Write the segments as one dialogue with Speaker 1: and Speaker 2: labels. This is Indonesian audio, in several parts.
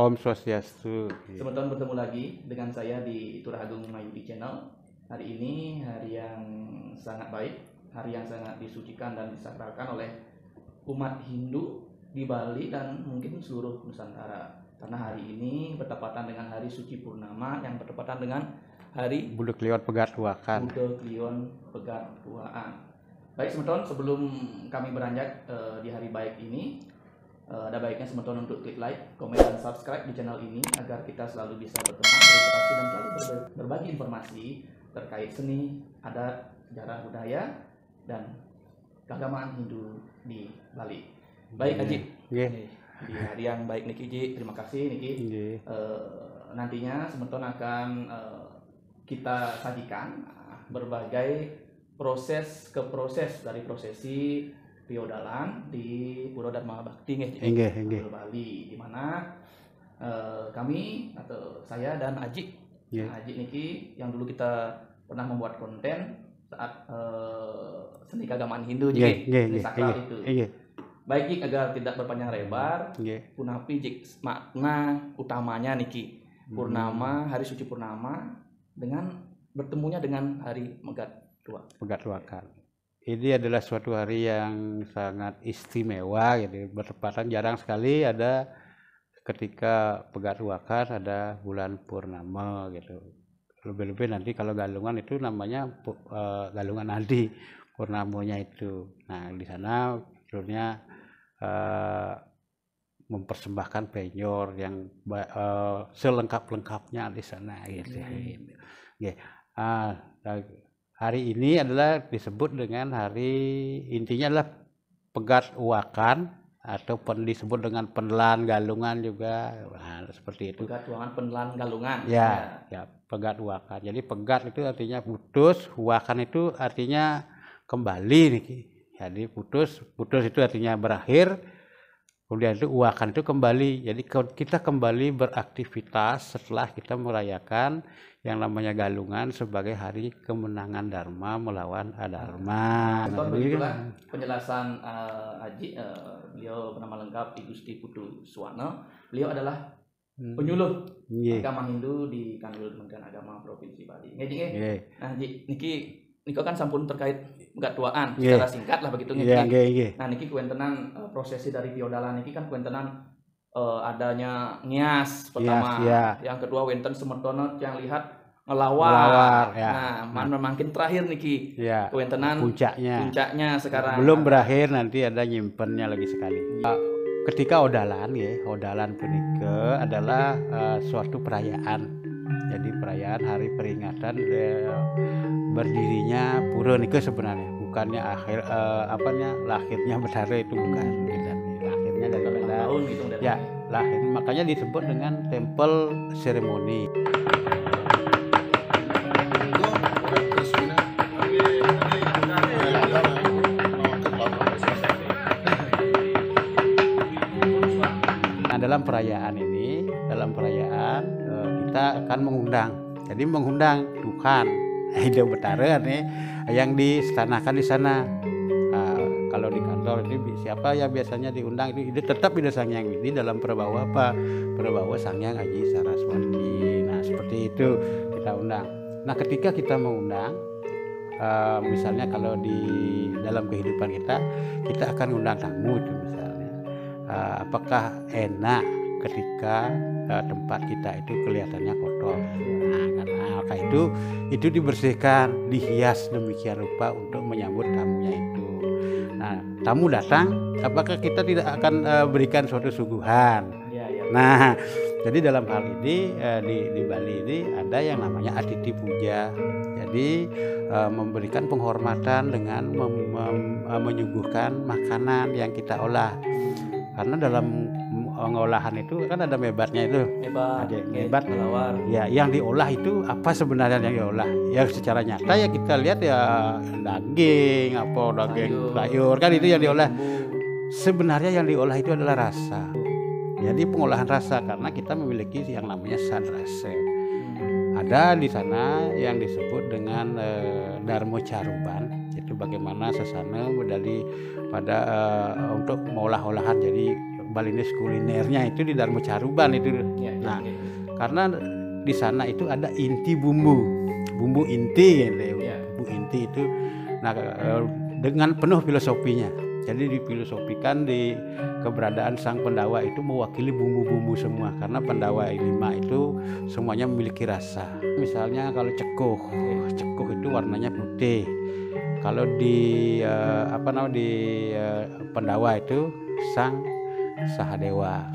Speaker 1: Om Swastiastu.
Speaker 2: Sebentar bertemu lagi dengan saya di Turah Agung Mayudi Channel. Hari ini hari yang sangat baik, hari yang sangat disucikan dan disakralkan oleh umat Hindu di Bali dan mungkin seluruh Nusantara. Karena hari ini bertepatan dengan hari suci purnama yang bertepatan dengan hari
Speaker 1: Budak Kliwon Pegat Wakan.
Speaker 2: Budak Kliwon Pegat Wakan. Baik semeton, sebelum kami beranjak di hari baik ini, ada baiknya semeton untuk klik like, komen, dan subscribe di channel ini agar kita selalu bisa berteman, berinteraksi, dan selalu berbagi informasi terkait seni, adat, sejarah, budaya, dan keagamaan Hindu di Bali. Baik Haji, di hari yang baik Niki Ji, terima kasih Niki. Nantinya semeton akan kita sajikan berbagai proses dari prosesi Piodalan di Pura Dharma Bakti Bali, di mana kami atau saya dan Aji, Aji Niki yang dulu kita pernah membuat konten saat seni keagamaan Hindu jadi sakral itu. Baik Jik, agar tidak berpanjang lebar, punapi Jik makna utamanya Niki purnama, hari suci purnama dengan bertemunya dengan hari Megat
Speaker 1: Wakan. Ini adalah suatu hari yang sangat istimewa, gitu. Bertepatan jarang sekali ada ketika Pegat Wakan ada bulan purnama, gitu. Lebih-lebih nanti kalau galungan itu namanya galungan nadi purnamanya itu. Nah di sana sebenarnya mempersembahkan penyor yang selengkap-lengkapnya di sana, gitu. Hari ini adalah disebut dengan hari, intinya adalah Pegat Wakan atau disebut dengan pendelan galungan juga, nah, seperti itu.
Speaker 2: Pegat Wakan, pendelan galungan.
Speaker 1: Ya, Pegat Wakan. Jadi pegat itu artinya putus, wakan itu artinya kembali nih. Jadi putus itu artinya berakhir. Kemudian itu wakan itu kembali. Jadi kita kembali beraktivitas setelah kita merayakan yang namanya galungan sebagai hari kemenangan Dharma melawan Adharma.
Speaker 2: Begitulah penjelasan Haji. Beliau bernama lengkap I Gusti Putu Suwana. Beliau adalah penyuluh agama Hindu di Kanwil Kementerian Agama Provinsi Bali. Nah Haji, Niki kan sampun terkait Pegat Wakan secara singkat lah begitu. Nah Niki kuentenan prosesi dari Piodalan Niki kan kuentenan adanya ngias pertama, yang kedua wenten semetonot yang lihat ngelawar. Nah, makin terakhir Niki wentenan puncaknya sekarang.
Speaker 1: Belum berakhir, nanti ada nyimpennya lagi sekali. Ketika odalan punika adalah suatu perayaan. Jadi perayaan hari peringatan berdirinya pura nika sebenarnya, bukannya lahirnya Betara itu bukan. Lahirnya dari tahun gitu. Ya, lahir. Makanya disebut dengan tempel seremoni. Nah, dalam perayaan kita akan mengundang. Jadi mengundang Tuhan Ida Betara nih yang disetanakan di sana. Kalau di kantor ini siapa yang biasanya diundang itu tetap Ida Sangyang ini dalam perbawa Sangyang Aji Saraswati. Nah seperti itu kita undang. Nah ketika kita mengundang, misalnya kalau di dalam kehidupan kita akan undang tamu itu misalnya, apakah enak ketika tempat kita itu kelihatannya kotor. Nah karena maka itu dibersihkan, dihias demikian rupa untuk menyambut tamunya itu. Nah, tamu datang, apakah kita tidak akan berikan suatu suguhan? Nah, jadi dalam hal ini di Bali ini ada yang namanya Atiti Puja. Jadi memberikan penghormatan dengan menyuguhkan makanan yang kita olah. Karena dalam pengolahan itu kan ada mebatnya itu. Mebat. Ya, yang diolah itu apa sebenarnya yang diolah? Ya secara nyata ya kita lihat ya daging, sayur kan itu yang diolah. Sebenarnya yang diolah itu adalah rasa. Jadi pengolahan rasa karena kita memiliki yang namanya sadrasa. Ada di sana yang disebut dengan Dharma Caruban, itu bagaimana sesana medali pada untuk mengolah-olahan. Jadi balines kulinernya itu di Darmo Caruban itu.
Speaker 2: Ya,
Speaker 1: Nah,
Speaker 2: ya.
Speaker 1: karena di sana itu ada inti bumbu inti gitu,
Speaker 2: Ya.
Speaker 1: bumbu inti itu. Nah, dengan penuh filosofinya. Jadi difilosofikan di keberadaan sang Pendawa itu mewakili bumbu-bumbu semua, karena Pendawa 5 itu semuanya memiliki rasa. Misalnya kalau cekuh itu warnanya putih. Kalau di Pendawa itu sang Sahadewa.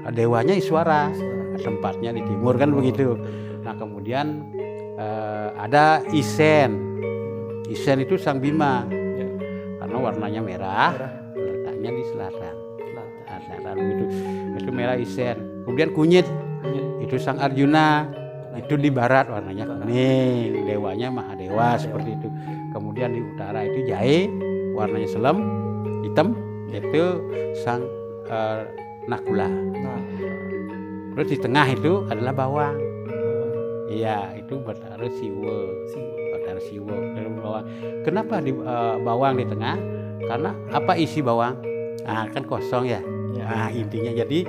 Speaker 1: Dewanya Iswara, tempatnya di timur kan begitu. Nah, kemudian ada Isen. Isen itu sang Bima.
Speaker 2: Ya.
Speaker 1: Karena warnanya merah, letaknya di selatan. Selatan begitu. Itu merah Isen. Kemudian kunyit. Itu sang Arjuna. Itu di barat warnanya kuning. Dewanya Mahadewa seperti itu. Kemudian di utara itu jahe, warnanya selem, hitam. Itu sang Nakula. Terus di tengah itu adalah bawang. Iya, itu Batara Siwa. Batara Siwa dari bawang. Kenapa di bawang di tengah? Karena apa isi bawang? Nah, kan kosong ya. Nah, intinya jadi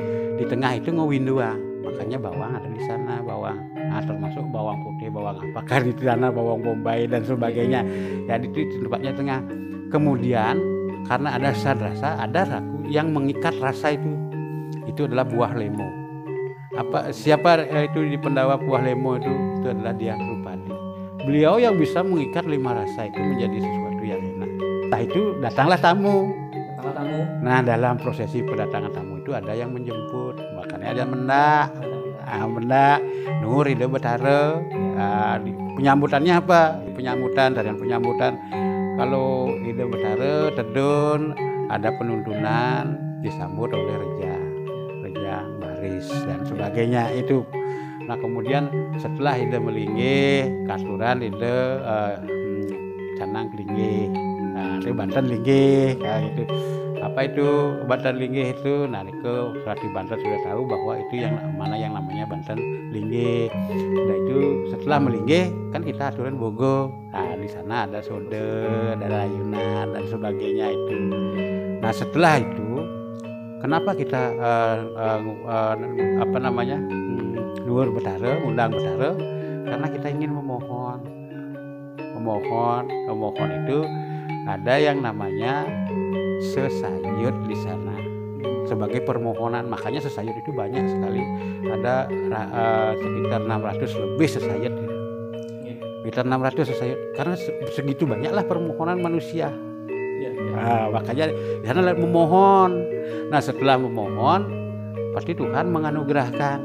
Speaker 1: di tengah itu ngewinduang. Makanya bawang ada di sana, bawang. Nah, termasuk bawang putih, bawang apa kan di sana, bawang bombay dan sebagainya. Jadi itu tempatnya tengah. Kemudian karena ada sadrasa, ada raku yang mengikat rasa itu. Itu adalah buah lemo. Siapa itu di Pendawa buah lemo itu adalah Dyang Drupadi. Beliau yang bisa mengikat 5 rasa itu menjadi sesuatu yang enak. Setelah itu datanglah tamu. Nah, dalam prosesi kedatangan tamu itu ada yang menjemput, makanya ada mendak. Mendak Nur Ide Betara. Penyambutannya apa? Penyambutan kalau Ide Betara Tedun ada penuntunan disambut oleh Rejang baris dan sebagainya itu. Nah, kemudian setelah Ide melinggih katuran Ide canang linggih. Nah, itu Banten linggih. Nah, itu apa itu Banten linggih itu? Nah, itu berarti Banten sudah tahu bahwa itu yang mana yang namanya Banten linggih. Nah, itu setelah melinggih kan kita aturan bogo. Nah, di sana ada sode, ada layunan dan sebagainya itu. Nah, setelah itu kenapa kita Nuwur Betara, undang Betara? Karena kita ingin memohon itu ada yang namanya sesayut di sana sebagai permohonan. Makanya sesayut itu banyak sekali, ada sekitar 600 lebih sesayut. Sekitar 600 sesayut karena segitu banyaklah permohonan manusia. Nah, makanya di sana memohon. Nah, setelah memohon pasti Tuhan menganugerahkan.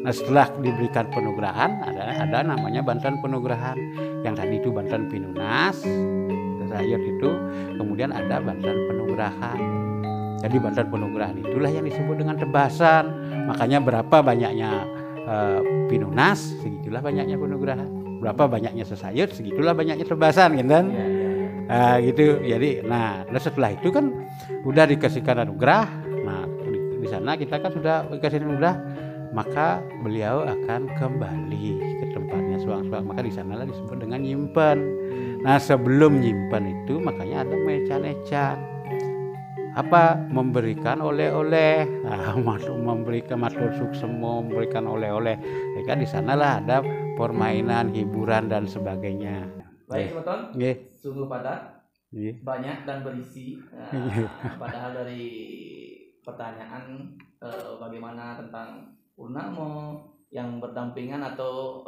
Speaker 1: Nah, setelah diberikan penugerahan ada namanya Banten Penugerahan. Yang tadi itu Banten Pinunas, Sayur itu, kemudian ada Banten Penugerahan. Jadi Banten Penugerahan itulah yang disebut dengan tebasan. Makanya berapa banyaknya Pinunas, segitulah banyaknya penugerahan. Berapa banyaknya sesayut, segitulah banyaknya tebasan, kan? Gitu. Jadi, nah setelah itu kan udah dikasihkan anugerah. Nah, di sana kita kan sudah dikasih anugerah, maka beliau akan kembali ke tempatnya suang-suang. Maka di sanalah disebut dengan nyimpen. Nah, sebelum nyimpen itu makanya ada mecan-ecan. Apa? Memberikan oleh-oleh. Nah, memberikan matur suksemo, memberikan oleh-oleh. Jadi di sanalah ada permainan, hiburan dan sebagainya.
Speaker 2: Baik, teman-teman. Sungguh padat, banyak dan berisi. Padahal dari pertanyaan bagaimana tentang Purnamo yang berdampingan atau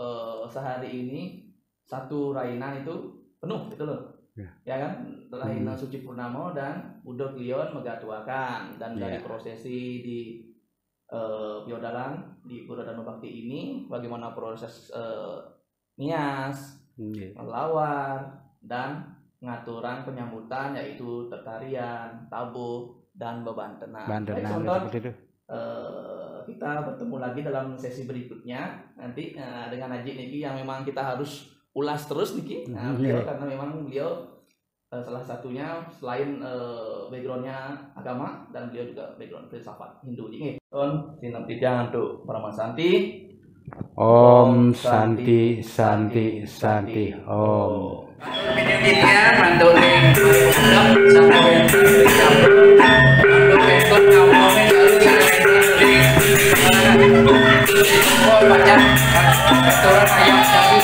Speaker 2: sehari ini satu rainan itu penuh gitu loh. Ya kan, Rainan Suci Purnamo dan Buddha Klion Megatuakan. Dan dari prosesi di Piodaran di Pura Dharma Bakti ini bagaimana proses nias, melawar dan ngaturan penyambutan, yaitu tertarian, tabuh dan bebantenan. Baik, seperti itu. Kita bertemu lagi dalam sesi berikutnya nanti dengan Haji Niki yang memang kita harus ulas terus Niki. Beliau karena memang beliau salah satunya selain backgroundnya agama dan beliau juga background filsafat Hindu. Ini sinaptijang untuk Paramasanti.
Speaker 3: Om Santi Santi Santi Om. Mantul nih, mantul nih, Oh, banyak restoran ayam jagung.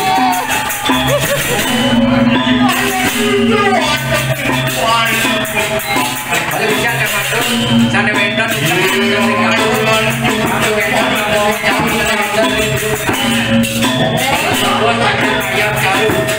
Speaker 3: Kalau bisa kan masuk, sana wendan bisa Singapura, sana wendan mau jauh sana wendan. Buat banyak ayam jagung.